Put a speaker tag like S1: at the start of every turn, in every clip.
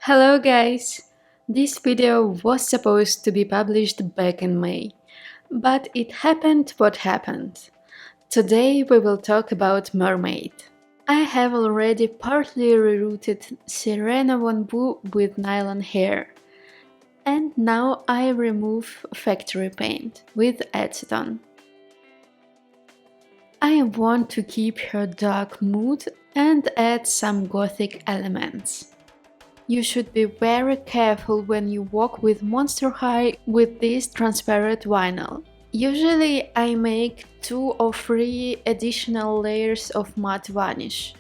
S1: Hello guys! This video was supposed to be published back in May, but it happened what happened. Today we will talk about mermaid. I have already partly rerouted Sirena Wonbu with nylon hair, and now I remove factory paint with acetone. I want to keep her dark mood and add some gothic elements. You should be very careful when you walk with Monster High with this transparent vinyl. Usually I make 2 or 3 additional layers of matte varnish,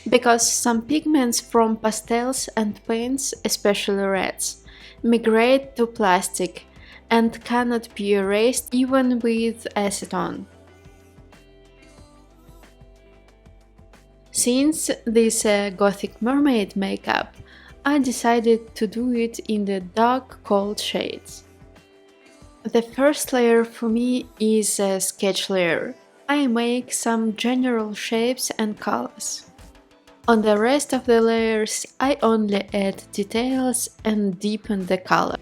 S1: because some pigments from pastels and paints, especially reds, migrate to plastic and cannot be erased even with acetone. Since this gothic mermaid makeup, I decided to do it in the dark cold shades. The first layer for me is a sketch layer. I make some general shapes and colors. On the rest of the layers I only add details and deepen the color.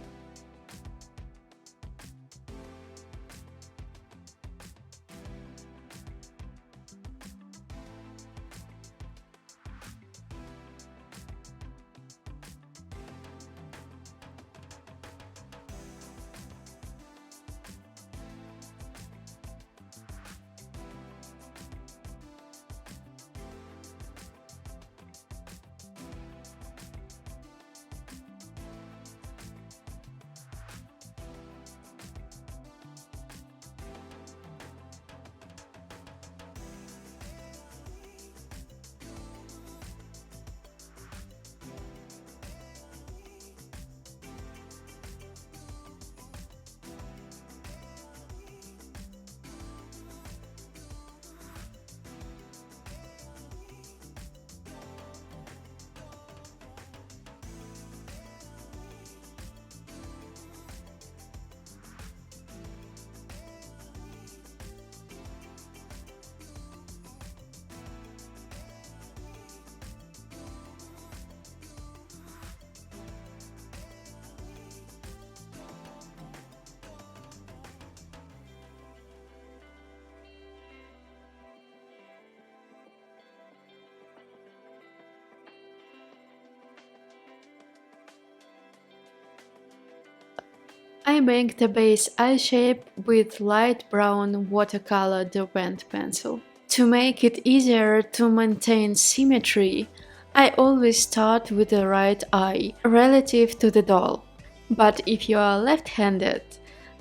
S1: I make the base eye shape with light brown watercolor Derwent pencil. To make it easier to maintain symmetry, I always start with the right eye relative to the doll. But if you are left-handed,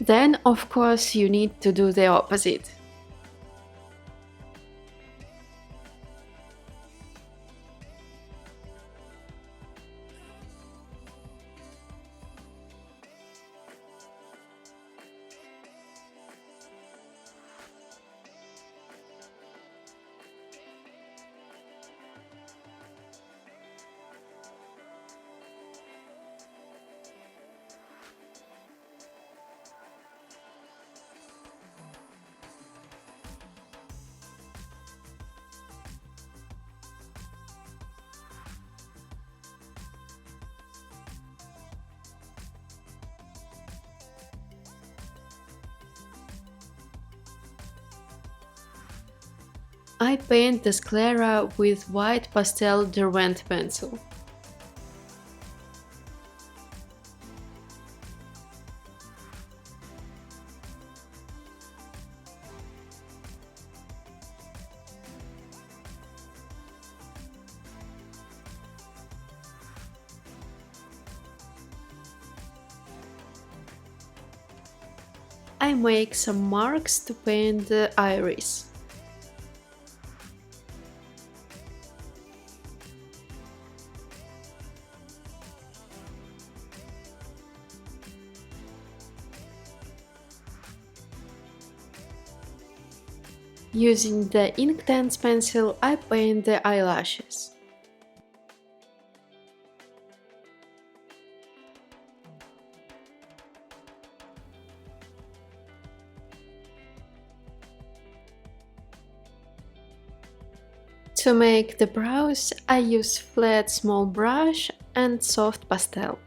S1: then of course you need to do the opposite. I paint the sclera with white pastel Derwent pencil. I make some marks to paint the iris. Using the Inktense pencil, I paint the eyelashes. To make the brows, I use flat small brush and soft pastel.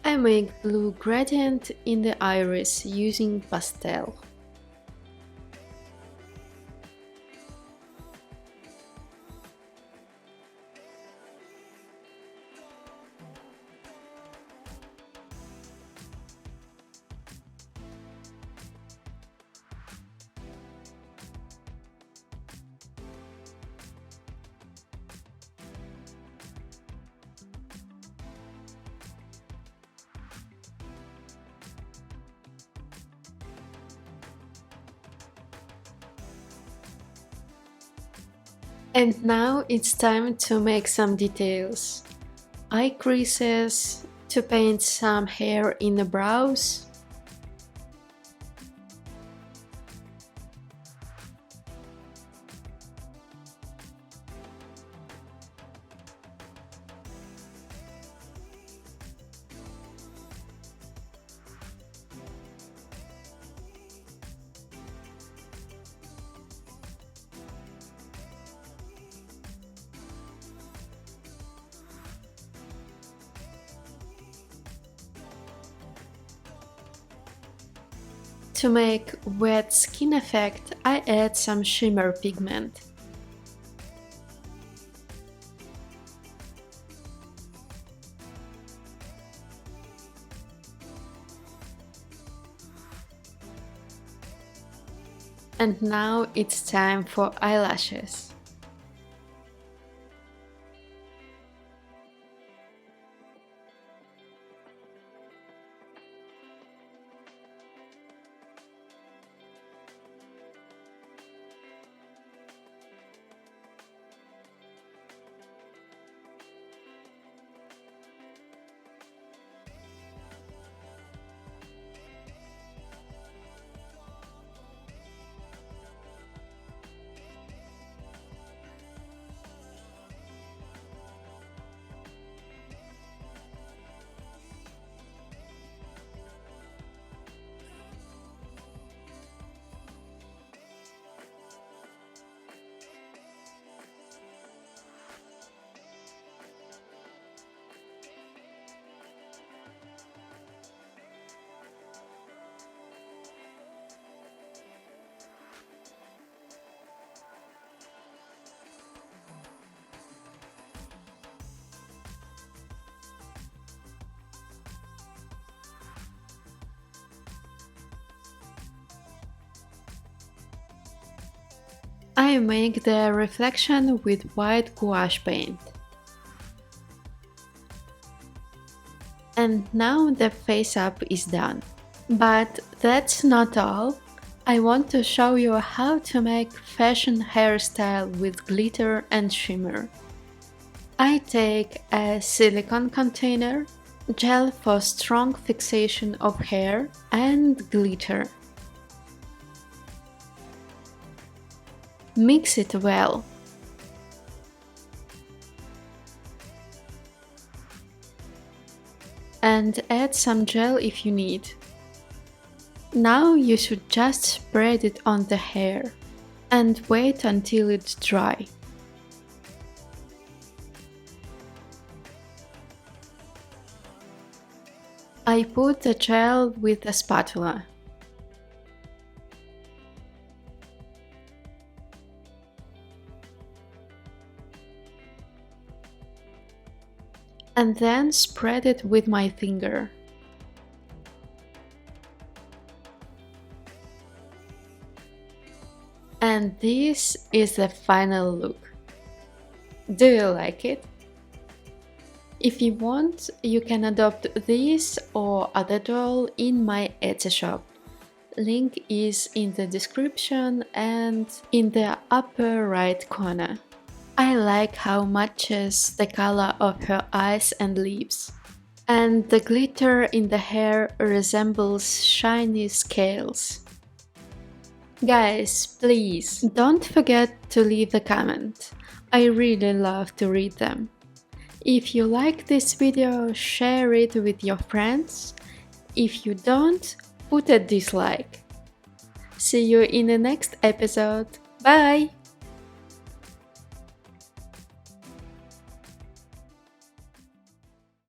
S1: I make blue gradient in the iris using pastel. And now it's time to make some details. Eye creases, to paint some hair in the brows, to make wet skin effect, I add some shimmer pigment. And now it's time for eyelashes. I make the reflection with white gouache paint. And now the face up is done. But that's not all. I want to show you how to make fashion hairstyle with glitter and shimmer. I take a silicone container, gel for strong fixation of hair, and glitter. Mix it well. And add some gel if you need. Now you should just spread it on the hair and wait until it's dry. I put the gel with a spatula. And then spread it with my finger. And this is the final look. Do you like it? If you want, you can adopt this or other doll in my Etsy shop. Link is in the description and in the upper right corner. I like how matches the color of her eyes and lips. And the glitter in the hair resembles shiny scales. Guys, please don't forget to leave a comment. I really love to read them. If you like this video, share it with your friends. If you don't, put a dislike. See you in the next episode. Bye!